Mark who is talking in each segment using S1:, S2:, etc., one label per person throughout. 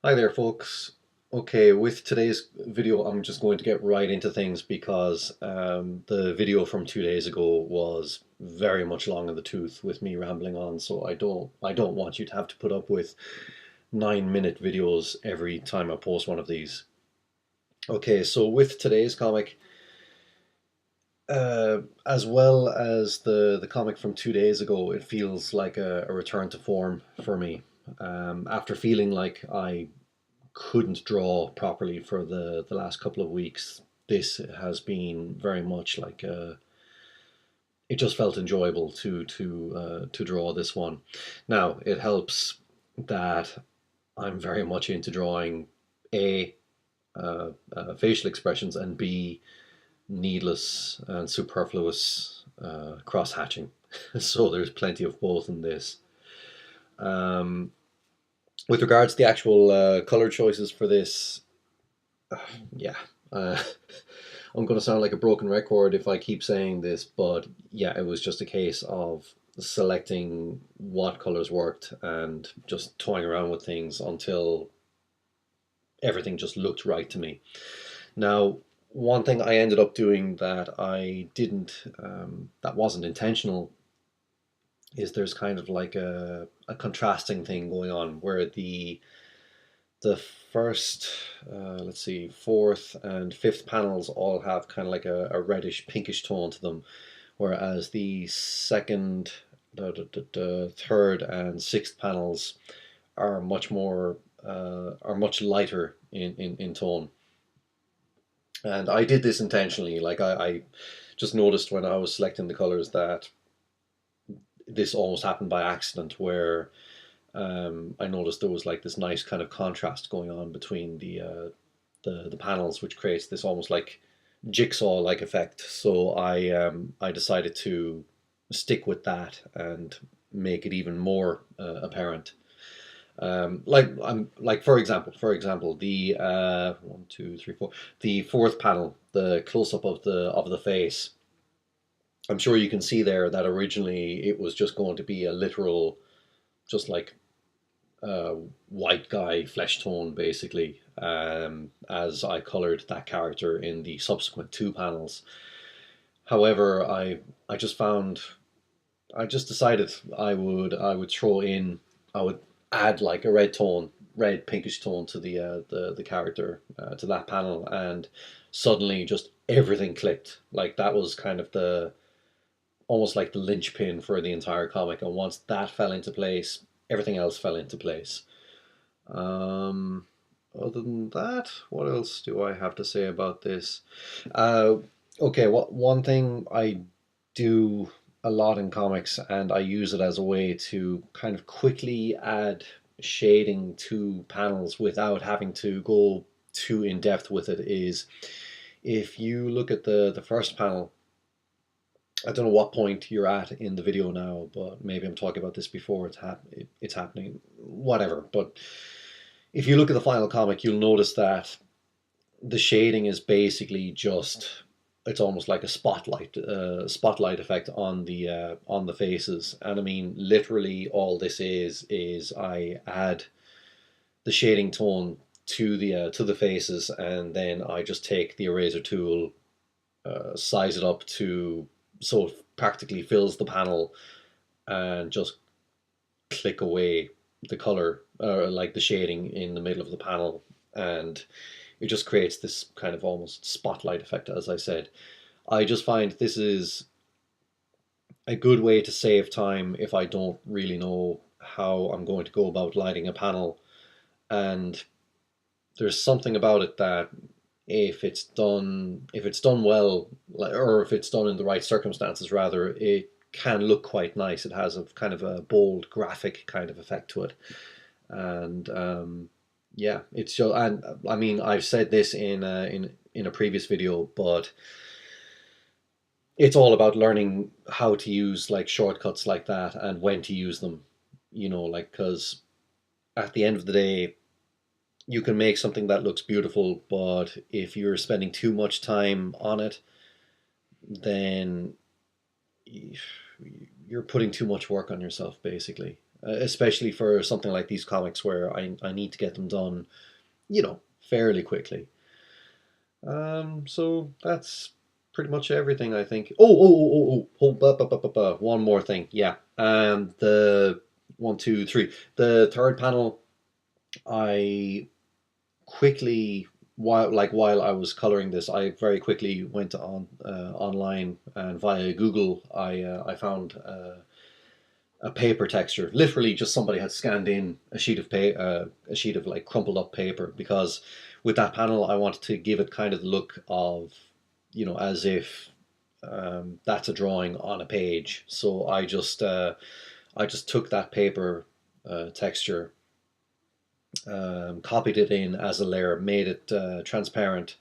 S1: Hi there, folks. Okay, with today's video, I'm just going to get right into things because the video from 2 days ago was very much long in the tooth with me rambling on. So I don't want you to have to put up with 9-minute videos every time I post one of these. Okay, so with today's comic, as well as the comic from 2 days ago, it feels like a return to form for me. After feeling like I couldn't draw properly for the last couple of weeks, this has been very much like it just felt enjoyable to draw this one. Now it helps that I'm very much into drawing a facial expressions and b needless and superfluous cross hatching. So there's plenty of both in this. Um, with regards to the actual color choices for this, yeah, uh, I'm going to sound like a broken record if I keep saying this, but yeah, it was just a case of selecting what colors worked and just toying around with things until everything just looked right to me. Now, one thing I ended up doing that I didn't, that wasn't intentional, is there's kind of like a contrasting thing going on where the first, let's see, fourth and fifth panels all have kind of like a reddish pinkish tone to them, whereas the second, the third and sixth panels are much more, are much lighter in tone. And I did this intentionally. Like I just noticed when I was selecting the colors that this almost happened by accident, where I noticed there was like this nice kind of contrast going on between the panels, which creates this almost like jigsaw like effect. So I decided to stick with that and make it even more apparent. Like for example, the one, two, three, four, the fourth panel, the close up of the face. I'm sure you can see there that originally it was just going to be a literal, just like uh, white guy flesh tone basically, as I colored that character in the subsequent two panels. However, I just found, I just decided I would throw in, I would add like a red tone, red pinkish tone to the character, to that panel, and suddenly just everything clicked. Like that was kind of the, almost like the linchpin for the entire comic. And once that fell into place, everything else fell into place. Um, Other than that, what else do I have to say about this? Uh, okay, what one thing I do a lot in comics, and I use it as a way to kind of quickly add shading to panels without having to go too in depth with it, is if you look at the first panel. I don't know what point you're at in the video now, but maybe I'm talking about this before it's happening, whatever. But if you look at the final comic, you'll notice that the shading is basically just, it's almost like a spotlight effect on the faces. And I mean, literally all this is I add the shading tone to the faces, and then I just take the eraser tool, size it up to so it practically fills the panel, and just click away the color, or like the shading in the middle of the panel, and it just creates this kind of almost spotlight effect, as I said. I just find this is a good way to save time if I don't really know how I'm going to go about lighting a panel. And there's something about it that if it's done well, or if it's done in the right circumstances rather, it can look quite nice. It has a kind of a bold graphic kind of effect to it. And yeah, it's so. And I mean, I've said this in a previous video, but it's all about learning how to use like shortcuts like that and when to use them. You know, like, because at the end of the day, you can make something that looks beautiful, but if you're spending too much time on it, then you're putting too much work on yourself, basically. especially for something like these comics where I need to get them done, fairly quickly. So that's pretty much everything, I think. One more thing. Yeah. The one, two, three. The third panel, I quickly while I was coloring this, I very quickly went on online, and via Google, I found a paper texture. Literally, just somebody had scanned in a sheet of like crumpled up paper, because with that panel, I wanted to give it kind of the look of, as if that's a drawing on a page. So I just took that paper texture, copied it in as a layer, made it transparent,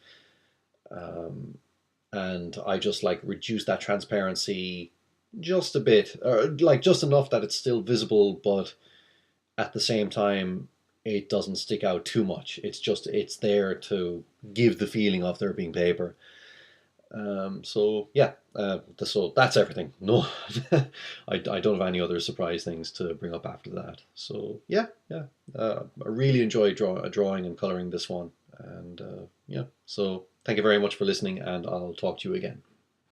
S1: um, and I just like reduced that transparency just a bit, or like just enough that it's still visible, but at the same time, it doesn't stick out too much. It's there to give the feeling of there being paper. So yeah, so that's everything. No, I don't have any other surprise things to bring up after that. So yeah, yeah, I really enjoyed drawing and coloring this one, and yeah. So thank you very much for listening, and I'll talk to you again.